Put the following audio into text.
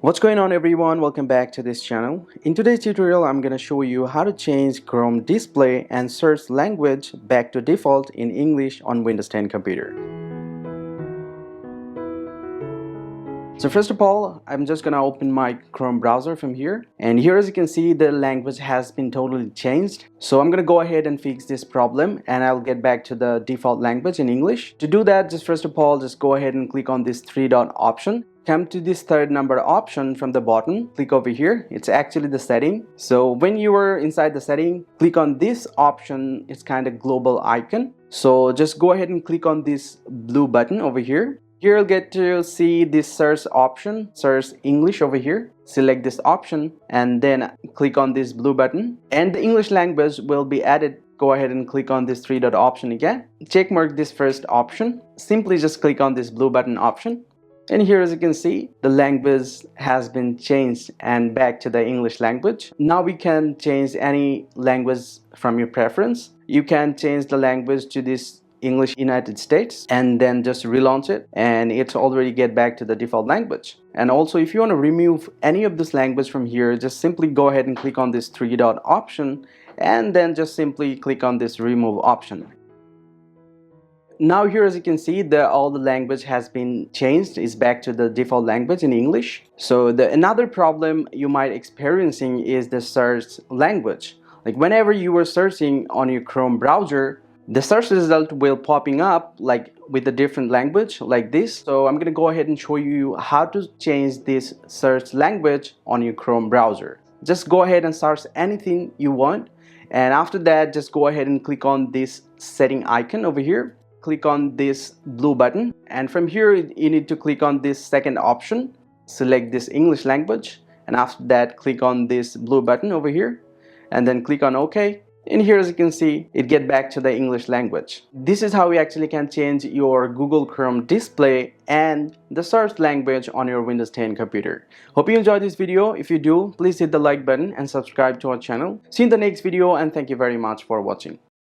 What's going on everyone, welcome back to this channel. In today's tutorial I'm going to show you how to change Chrome display and search language back to default in English on Windows 10 computer. So first of all, I'm just gonna open my Chrome browser from here, and here as you can see the language has been totally changed. So I'm gonna go ahead and fix this problem and I'll get back to the default language in English. To do that, just first of all just go ahead and click on this three dot option. Come to this third number option from the bottom, click over here. It's actually the setting. So when you are inside the setting, click on this option. It's kind of global icon. So just go ahead and click on this blue button over here. Here you'll get to see this search option, search English over here. Select this option and then click on this blue button and the English language will be added. Go ahead and click on this three dot option again. Check mark this first option. Simply just click on this blue button option. And here as you can see, the language has been changed and back to the English language. Now we can change any language from your preference. You can change the language to this English United States and then just relaunch it and it's already get back to the default language. And also if you want to remove any of this language from here, just simply go ahead and click on this three dot option and then just simply click on this remove option. Now here as you can see all the language has been changed, is back to the default language in English. So another problem you might experiencing is the search language. Like whenever you are searching on your Chrome browser, the search result will popping up like with a different language like this. So I'm gonna go ahead and show you how to change this search language on your Chrome browser. Just go ahead and search anything you want, and after that just go ahead and click on this setting icon over here. Click on this blue button and from here you need to click on this second option. Select this English language and after that click on this blue button over here and then click on OK. And here as you can see, it get back to the English language. This is how you actually can change your Google Chrome display and the search language on your Windows 10 computer. Hope you enjoyed this video. If you do, please hit the like button and subscribe to our channel. See you in the next video and thank you very much for watching.